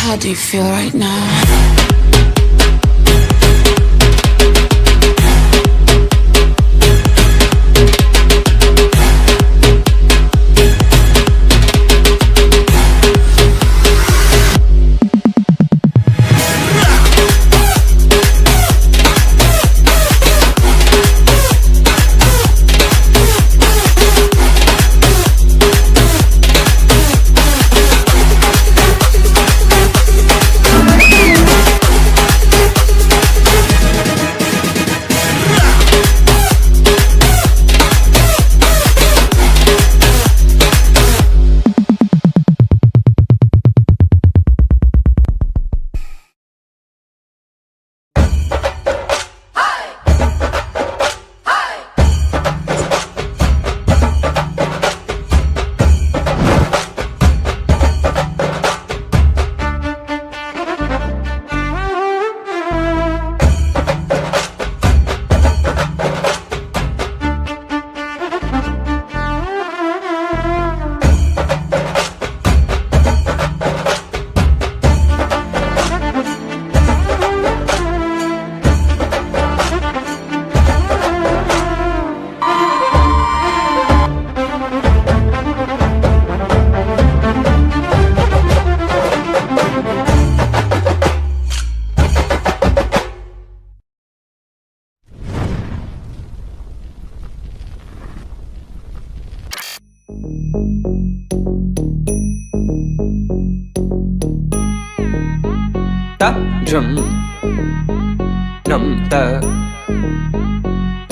How do you feel right now? Ta jum nam ta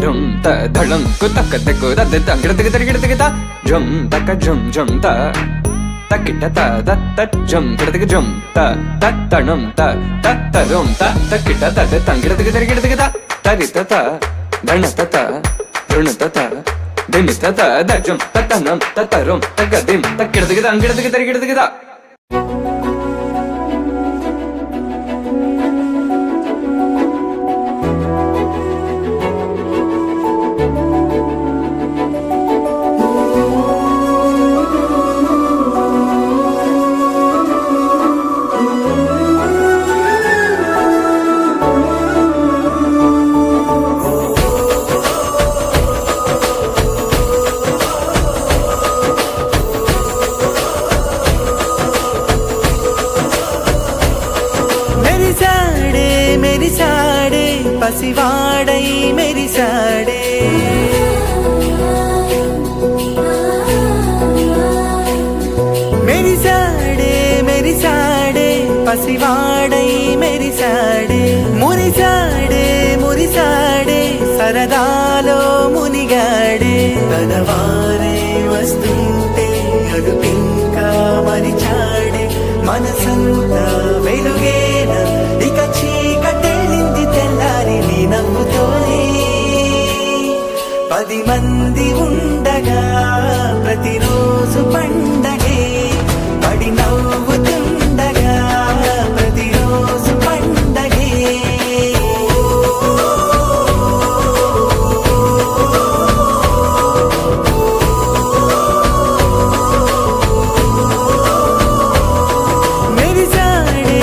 rum ta dhalam ku tak te ku da de tang gida gida ta jum ta ka jum ta ta kita ta da ta jum gida jum ta ta nam ta rum ta kita ta de tang gida ta ta gita ta dana ta run ta dim ta da jum ta nam ta rum ta ga dim ta gida gida పసివాడై మెరిసాడే మెరిసాడే పసివాడై మెరిసాడే మురిసాడే సరదాలో మునిగాడే తనవారే వస్తుంటే అడుపింకా మరిచాడే మనసంతా వెలుగేన ఇక చీకటెళ్ళింది తెల్లారి నీ నవ్వుతోనే 10 మంది ఉండగా ప్రతిరోజు పండగే పడి నవ్వుతుండగా ప్రతిరోజు పండగే మెరిసాడే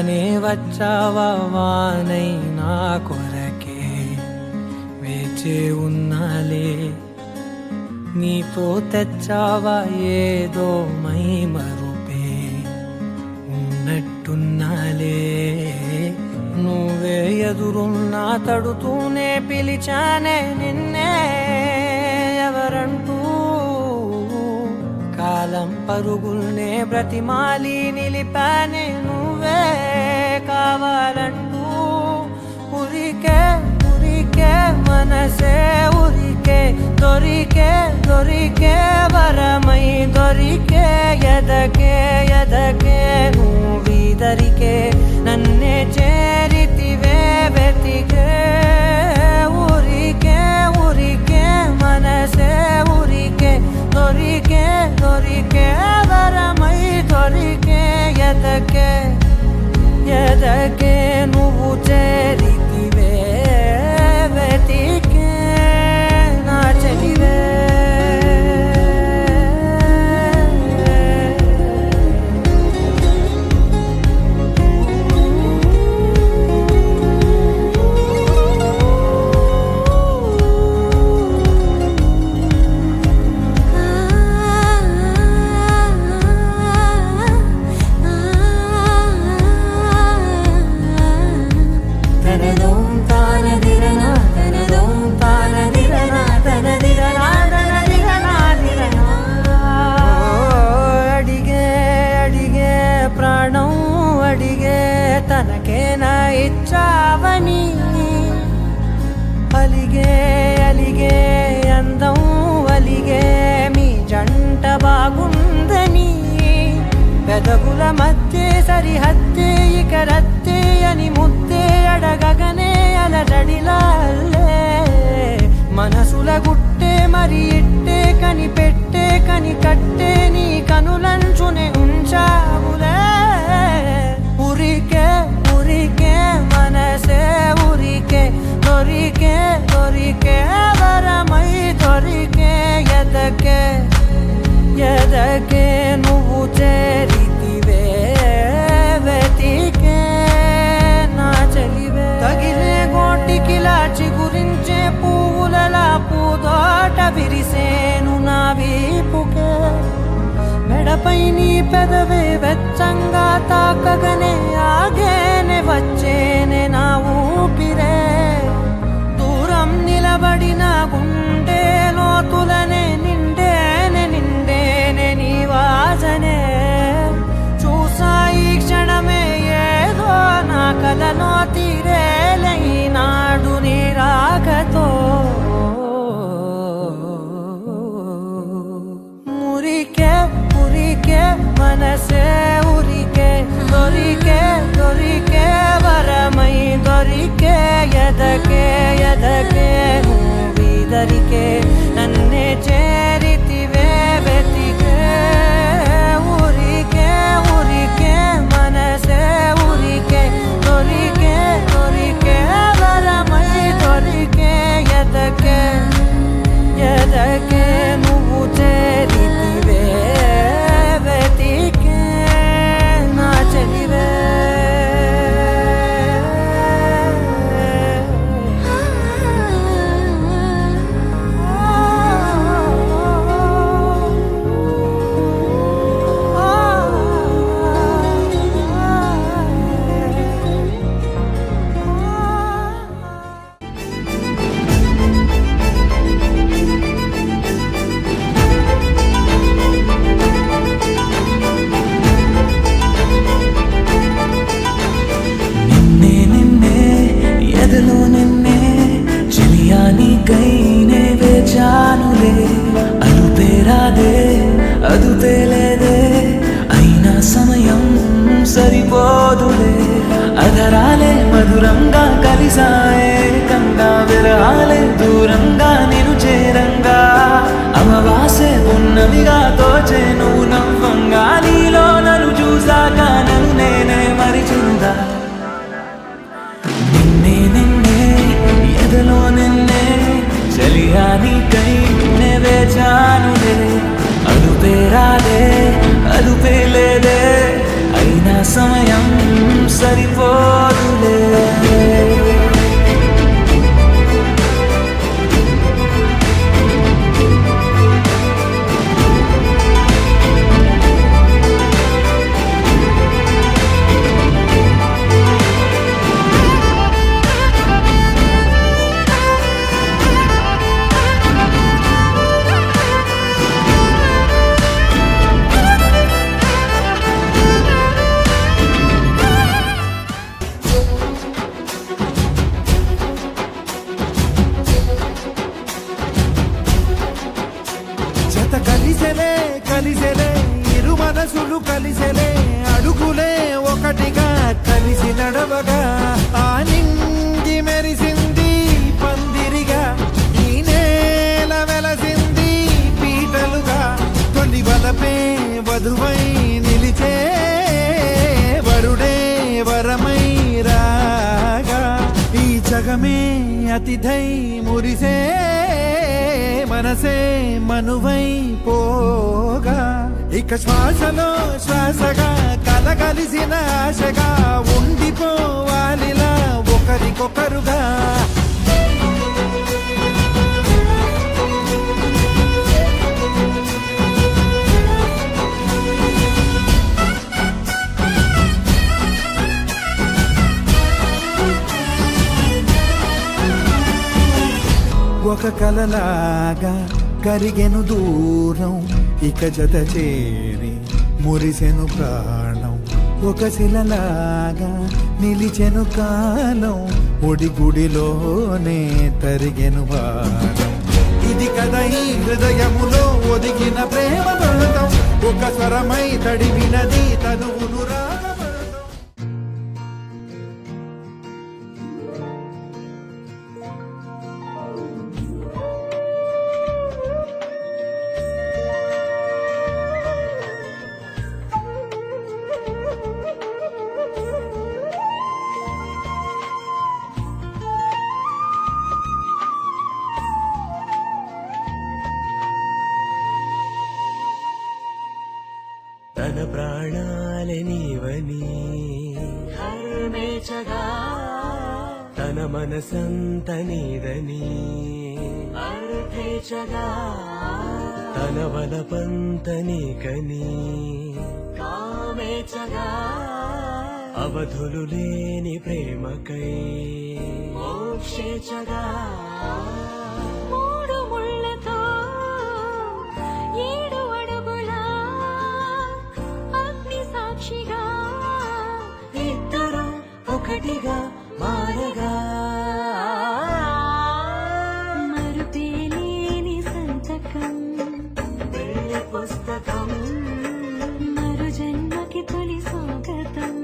రానే వచ్చావా వానై నా కొరకే వేచే ఉన్నాలే నీతో తెచ్చావా ఏదో మై మరుపే ఉన్నట్టున్నాలే నువ్వే ఎదురున్నా తడుతూనే పిలిచానే నిన్నే ఎవరంటూ కాలం పరుగుల్నే బ్రతిమాలి నిలిపానే నువ్వే కావాలంటూ ఉరికే ఉరికే మనసే ఉరికే దొరికే దొరికే వరమై దొరికే ఎదకే ఎదకే నువ్విదరికే నన్నే చేరితివే వెతికే ఊరికే ఊరికే మనసే ఊరికే దొరికే దొరికే వరమై దొరికే ఎదకే ఎదకే నువ్వు చేరితివే వెతికే నా చెలివే తనకేనా ఇచ్చావని అలిగే అలిగే అందం అలిగే మీ జంట బాగుందని పెదవుల మధ్య సరిహద్దే ఇక రద్దే అని ముద్దే అడగగనే అలజడిలాల్లే మనసుల గుట్టే మరి ఇట్టే కనిపెట్టే కని కట్టే నీ కనులంచునే ఉంచావులే ఉరికే ఉరికే మనసే ఉరికే దొరికే దొరికే వరమై దొరికే ఎదకే ఎదకే నువ్వు చేరితివే వెతికే నా చెలివే తగిలే గోటికిలా చిగురించే పువ్వులలా పూదోట విరిసేను నా వీపుకే మెడపై నీ పెదవే వెచ్చంగా తాకగనే ఆగేనే వచ్చేనే నా ఊపిరే దూరం నిలబడిన గుండె లోతులనే నిండేనే నిండేనే నీ వాసనే చూసా ఈ క్షణమే ఏదో నా కలలో తీరేలై నాడు నీ రాకతో మురికే ఉరికే మనసే ఉరికే దొరికే దొరికే వరమై దొరికే ఎదకే ఎదకే నువ్విదరికే నన్నే చేరితివే వెతికే ఉరికే ఉరికే మనసే ఉరికే దొరికే దొరికే వరమై దొరికే ఎదకే ఎదకే నువ్వు చేరితివే వెతికే నా చెలివే ఎదలో నిన్నే చెలియానికైనే వేచానులే అదుపేరాదే అదుపేలేదే అయినా సమయం సరిపోదులే అధరాలే మధురంగా కలిసాయే కంగా విరహాలే దూరంగా నిను చేరంగా అమవాసే ఉన్నవిగా తోచే నువ్వు నవ్వంగా నీలో నన్ను చూసాక నన్ను నేనే మరిచిందా ఎదలో నిన్నే చెలియానికై నే వేచానులే అదుపేరాదే అదుపేలేదే అయినా సమయం సరి అడుగులు కలిసెలే అడుగులే ఒకటిగా కలిసి నడవగా ఆ నింగి మెరిసింది పందిరిగా ఈ నేల వెలసింది పీటలుగా తొలి వలపే వధువై నిలిచే వరుడే వరమై రాగా ఈ జగమే అతిథై మురిసే మనసే మనువై పోగా ఇక శ్వాసలో శ్వాసగా కలగలిసిన ఆశగా ఉండిపోవాలిలా ఒకరికొకరుగా ఒక కలలాగా కరిగెను దూరం ఇక జత చేరి మురిసెను ప్రాణం ఒక శిలలాగా నిలిచెను కాలం ఒడిగుడిలోనే తరిగెను వారం ఇది కదా ఈ హృదయములో ఒదిగిన ప్రేమ బంధం ఒక స్వరమై తడివినది తనువును రాగబంధం. తన ప్రాణాలే నీవని హర్మేచగా తన మనసంత నీదని అర్థేచగా తన వలపంత నీకని కామేచగా అవధులు లేని ప్రేమకై మోక్షేచగా మూడు ముళ్ళతో ఏడు అడుగుల అగ్ని సాక్షిగా ఇద్దరు ఒకటిగా మారగా మరుపేలేని సంతకం వెళ్ళి పుస్తకం మరు జన్మకి తొలి స్వాగతం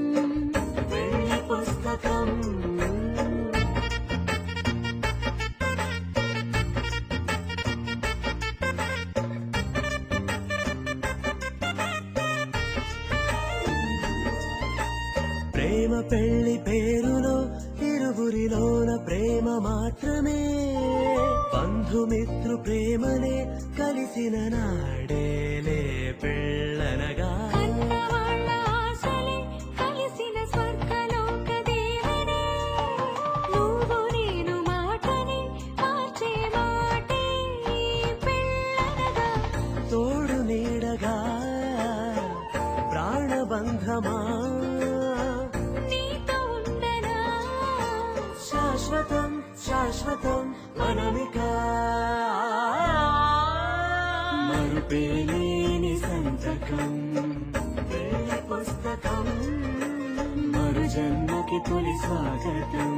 వెళ్ళి పుస్తకం ప్రేమ పెళ్లి పేరులో ఇరువురిలోన ప్రేమ మాత్రమే బంధుమిత్రు ప్రేమనే కలిసిన నాడేలే పెళ్ళనగా కన్నవాళ్ళ ఆశలే కలిసిన స్వర్గలోక దేవుడే నువ్వు నేను మాటని మార్చే మాటే పెళ్ళనగా తోడు నీడగా ప్రాణబంధమా నీతో ఉండనా శాశ్వతం శాశ్వతం మనమిక మరుపేలేని సంతకం వెళ్ళి పుస్తకం మరు జన్మకి తొలి స్వాగతం